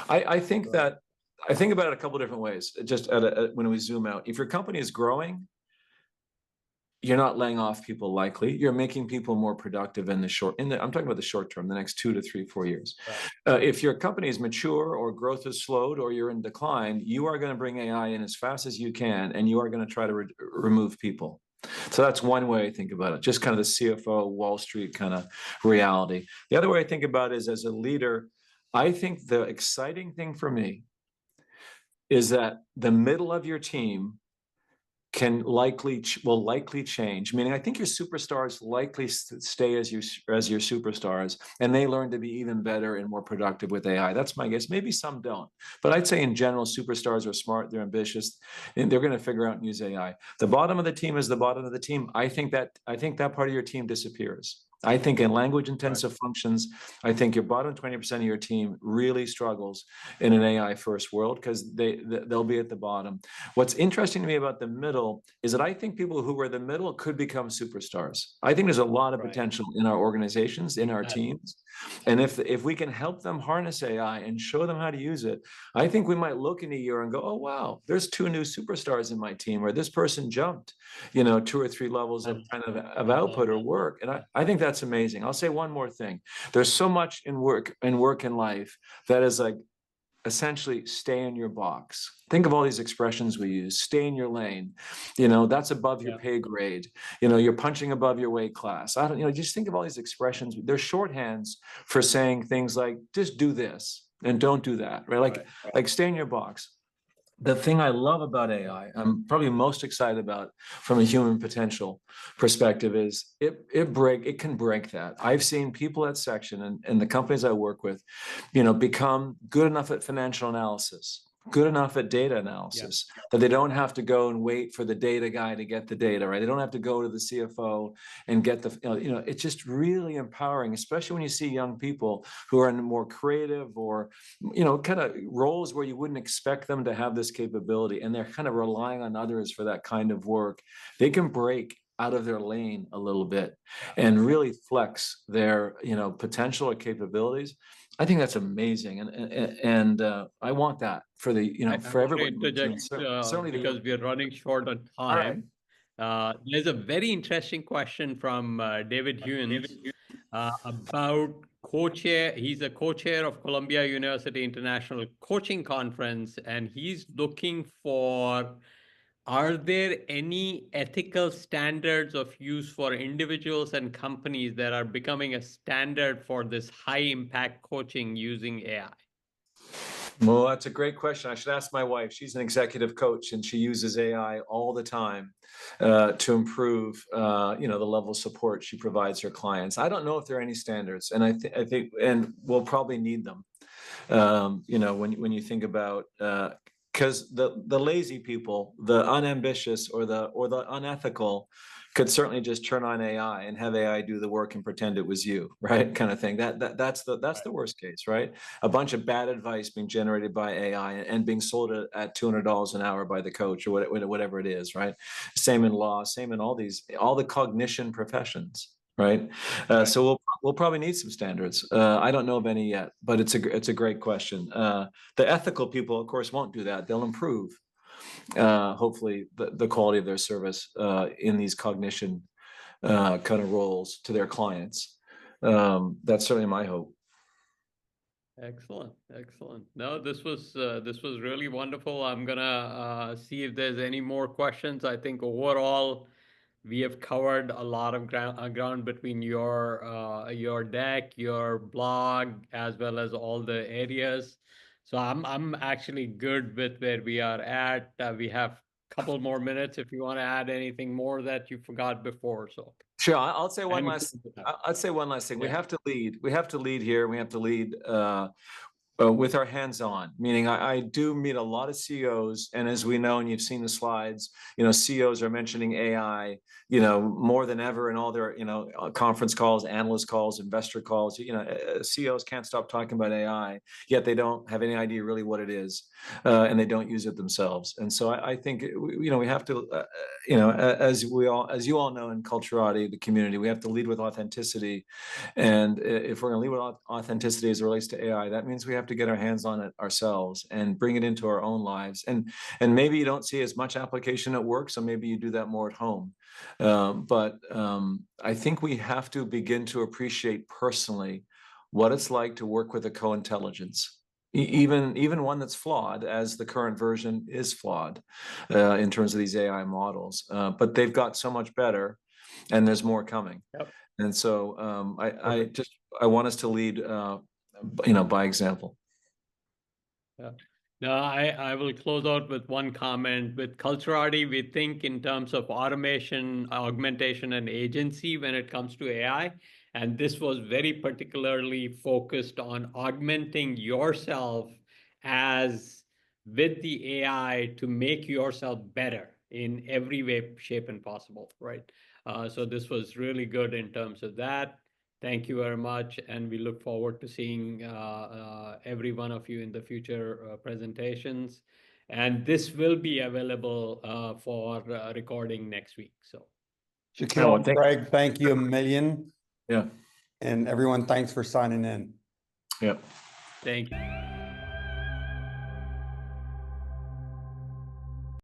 I think that I think about it a couple of different ways. Just when we zoom out, if your company is growing, you're not laying off people likely. You're making people more productive I'm talking about the short term, the next 2 to 3, 4 years. If your company is mature or growth has slowed or you're in decline, you are going to bring AI in as fast as you can, and you are going to try to remove people. So that's one way I think about it, just kind of the CFO Wall Street kind of reality. The other way I think about it is as a leader, I think the exciting thing for me is that the middle of your team will likely change. Meaning, I think your superstars likely stay as your superstars, and they learn to be even better and more productive with AI. That's my guess. Maybe some don't, but I'd say in general, superstars are smart, they're ambitious, and they're going to figure out and use AI. The bottom of the team is the bottom of the team. I think that part of your team disappears. I think in language intensive functions, I think your bottom 20% of your team really struggles in an AI first world because they'll be at the bottom. What's interesting to me about the middle is that I think people who are the middle could become superstars. I think there's a lot of potential in our organizations, in our teams. And if we can help them harness AI and show them how to use it, I think we might look in a year and go, oh, wow, there's 2 new superstars in my team, or this person jumped, 2 or 3 levels of kind of output or work. And I think that's amazing. I'll say one more thing. There's so much in work in life that is like essentially stay in your box. Think of all these expressions we use. Stay in your lane. That's above your pay grade. You're punching above your weight class. Just think of all these expressions. They're shorthands for saying things like just do this and don't do that, right? Like stay in your box. The thing I love about AI, I'm probably most excited about from a human potential perspective, is it can break that. I've seen people at Section and the companies I work with, become good enough at financial analysis, good enough at data analysis, that they don't have to go and wait for the data guy to get the data, right? They don't have to go to the CFO and get it's just really empowering, especially when you see young people who are in more creative or, kind of roles where you wouldn't expect them to have this capability, and they're kind of relying on others for that kind of work. They can break out of their lane a little bit and really flex their, potential or capabilities. I think that's amazing, and I want that for the for everyone. Certainly, because we are running short on time. There's a very interesting question from David Hewins about co-chair. He's a co-chair of Columbia University International Coaching Conference, and he's looking for, are there any ethical standards of use for individuals and companies that are becoming a standard for this high impact coaching using AI? Well, that's a great question. I should ask my wife. She's an executive coach and she uses AI all the time to improve, the level of support she provides her clients. I don't know if there are any standards, and I think, and we'll probably need them. When you think about, because the lazy people, the unambitious or the unethical, could certainly just turn on AI and have AI do the work and pretend it was you, right? Kind of thing. That's the worst case, right? A bunch of bad advice being generated by AI and being sold at $200 an hour by the coach or whatever it is, right? Same in law, same in all the cognition professions, right? So we'll probably need some standards. I don't know of any yet, but it's a great question. The ethical people, of course, won't do that. They'll improve, hopefully, the quality of their service in these cognition kind of roles to their clients. That's certainly my hope. Excellent, excellent. No, this was really wonderful. I'm gonna see if there's any more questions. I think overall we have covered a lot of ground between your deck, your blog, as well as all the areas. So I'm actually good with where we are at. We have a couple more minutes if you want to add anything more that you forgot before. So Sure, I'll say one I'm last. good with that. I'd say one last thing. We Yeah. have to lead. We have to lead here. We have to lead with our hands on, meaning I do meet a lot of CEOs, and as we know, and you've seen the slides, CEOs are mentioning AI, more than ever in all their, conference calls, analyst calls, investor calls. CEOs can't stop talking about AI, yet they don't have any idea really what it is, and they don't use it themselves. And so I think, we have to, as you all know in Culturati, the community, we have to lead with authenticity. And if we're going to lead with authenticity as it relates to AI, that means we have to get our hands on it ourselves and bring it into our own lives. And maybe you don't see as much application at work, so maybe you do that more at home. But I think we have to begin to appreciate personally what it's like to work with a co-intelligence. Even one that's flawed, as the current version is flawed in terms of these AI models. But they've got so much better, and there's more coming. Yep. And so I want us to lead, by example. Yeah. No, I will close out with one comment. With Culturati, we think in terms of automation, augmentation, and agency when it comes to AI. And this was very particularly focused on augmenting yourself as with the AI to make yourself better in every way, shape, and possible, right? So this was really good in terms of that. Thank you very much, and we look forward to seeing every one of you in the future presentations. And this will be available for recording next week. So, Shaquille, Greg, thank you a million. Yeah. And everyone, thanks for signing in. Yeah. thank you.